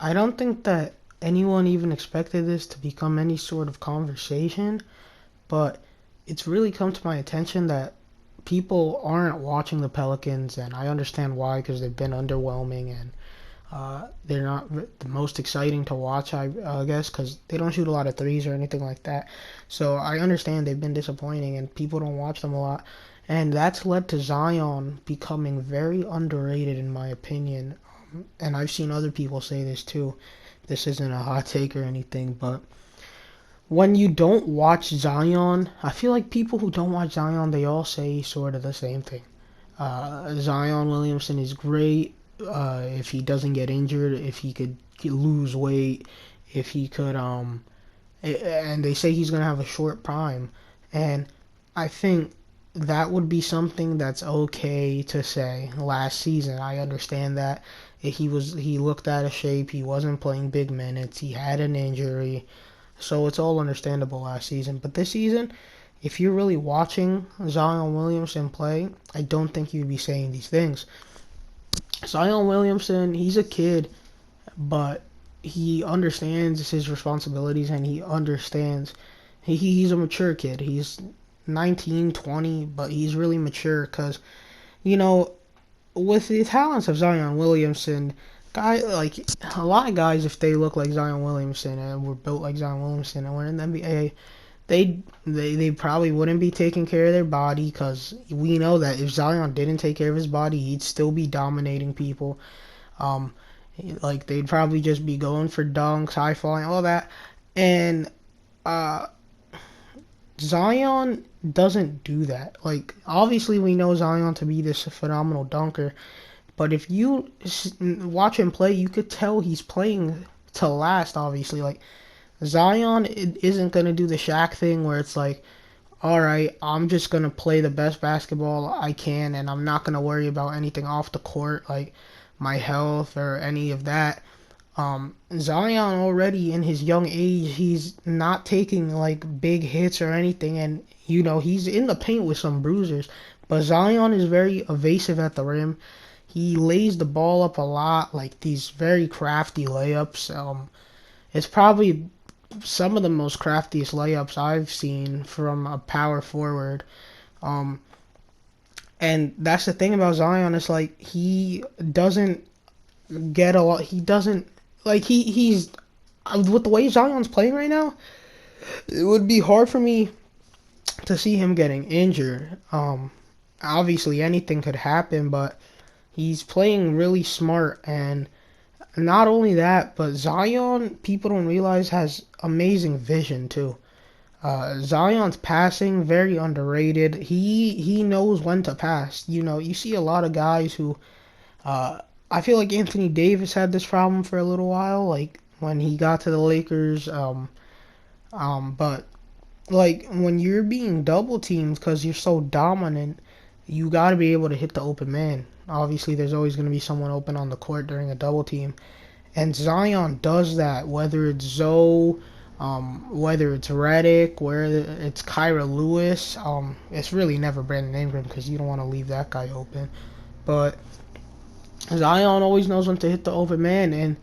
I don't think that anyone even expected this to become any sort of conversation, but it's really come to my attention that people aren't watching the Pelicans, and I understand why because they've been underwhelming and they're not the most exciting to watch, I guess, because they don't shoot a lot of threes or anything like that. So I understand they've been disappointing and people don't watch them a lot. And that's led to Zion becoming very underrated, in my opinion. And I've seen other people say this too. This isn't a hot take or anything, but when you don't watch Zion, I feel like people who don't watch Zion, they all say sort of the same thing. Zion Williamson is great if he doesn't get injured, if he could lose weight, if he could and they say he's gonna have a short prime, and I think that would be something that's okay to say. Last season, I understand that he looked out of shape, he wasn't playing big minutes, he had an injury, so it's all understandable last season. But this season, if you're really watching Zion Williamson play, I don't think you'd be saying these things. Zion Williamson, he's a kid, but he understands his responsibilities and he understands he's a mature kid. He's 19, 20, but he's really mature because, you know, with the talents of Zion Williamson, guy like a lot of guys, if they look like Zion Williamson and were built like Zion Williamson and were in the NBA, they probably wouldn't be taking care of their body because we know that if Zion didn't take care of his body, he'd still be dominating people. Um, like they'd probably just be going for dunks, high flying, all that. And uh, Zion doesn't do that. Like obviously we know Zion to be this phenomenal dunker, but if you watch him play, you could tell he's playing to last. Obviously, like Zion isn't gonna do the Shaq thing where it's like, all right, I'm just gonna play the best basketball I can, and I'm not gonna worry about anything off the court, like my health or any of that. Zion already in his young age, he's not taking like big hits or anything, and he's in the paint with some bruisers, but Zion is very evasive at the rim. He lays the ball up a lot, like these very crafty layups. It's probably some of the most craftiest layups I've seen from a power forward. Um, and that's the thing about Zion. It's like he doesn't get a lot. He doesn't like he's with the way Zion's playing right now. It would be hard for me to see him getting injured. Obviously anything could happen, but he's playing really smart and not only that, but Zion, people don't realize, has amazing vision too. Zion's passing very underrated. He knows when to pass. You see a lot of guys who I feel like Anthony Davis had this problem for a little while, like when he got to the Lakers. But like when you're being double teamed because you're so dominant, you got to be able to hit the open man. Obviously, there's always going to be someone open on the court during a double team. And Zion does that, whether it's Zoe, whether it's Redick, whether it's Kyra Lewis. It's really never Brandon Ingram because you don't want to leave that guy open. But Zion always knows when to hit the open man, and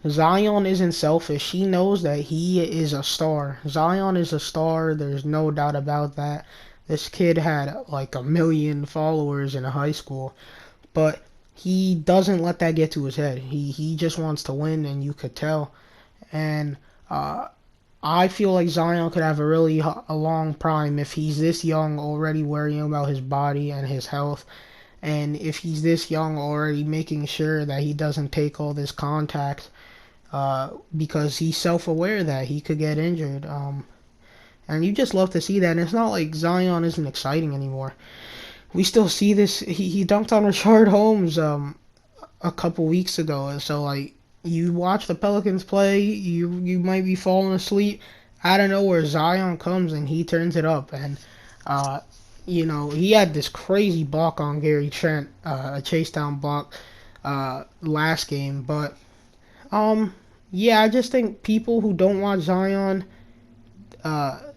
Zion isn't selfish. He knows that he is a star. Zion is a star. There's no doubt about that. This kid had like 1 million followers in high school, but he doesn't let that get to his head. He just wants to win, and you could tell. And I feel like Zion could have a long prime if he's this young already worrying about his body and his health, and if he's this young already making sure that he doesn't take all this contact because he's self-aware that he could get injured. And you just love to see that. And it's not like Zion isn't exciting anymore. We still see this. He dunked on Rashard Holmes a couple weeks ago. So like you watch the Pelicans play, you might be falling asleep. Out of nowhere, Zion comes and he turns it up. And he had this crazy block on Gary Trent, a chase down block last game. But yeah, I just think people who don't watch Zion,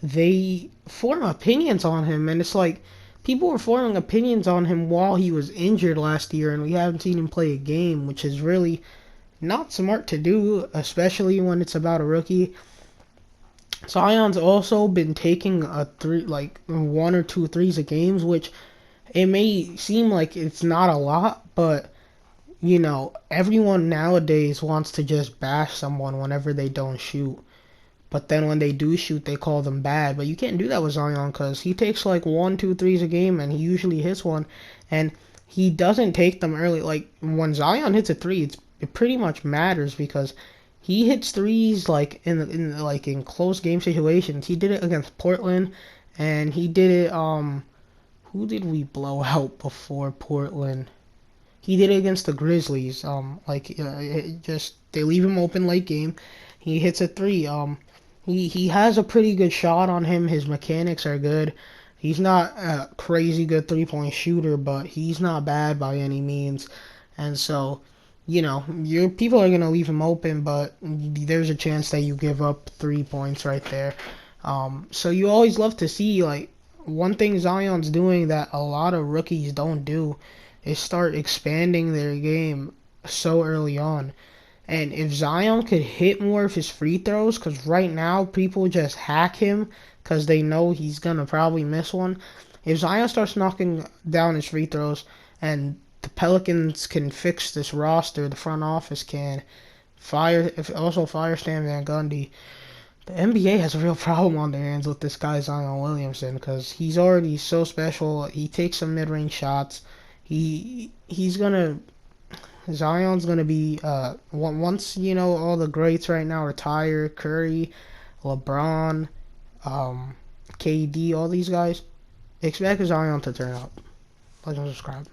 they form opinions on him, and it's like people were forming opinions on him while he was injured last year, and we haven't seen him play a game, which is really not smart to do, especially when it's about a rookie. Zion's also been taking a three, like one or two threes a games, which it may seem like it's not a lot, but everyone nowadays wants to just bash someone whenever they don't shoot. But then when they do shoot, they call them bad. But you can't do that with Zion because he takes like one, two threes a game, and he usually hits one. And he doesn't take them early. Like when Zion hits a three, it pretty much matters because he hits threes like in close game situations. He did it against Portland, and he did it. Who did we blow out before Portland? He did it against the Grizzlies. It just they leave him open late game. He hits a three. He has a pretty good shot on him. His mechanics are good. He's not a crazy good 3-point shooter, but he's not bad by any means. And so, your people are gonna leave him open, but there's a chance that you give up 3 points right there. So you always love to see like one thing Zion's doing that a lot of rookies don't do is start expanding their game so early on. And if Zion could hit more of his free throws, because right now people just hack him because they know he's going to probably miss one. If Zion starts knocking down his free throws and the Pelicans can fix this roster, the front office can, also fire Stan Van Gundy, the NBA has a real problem on their hands with this guy Zion Williamson because he's already so special. He takes some mid-range shots. He's gonna Zion's gonna be once all the greats right now retire, Curry, LeBron, KD, all these guys. Expect Zion to turn up. Like and subscribe.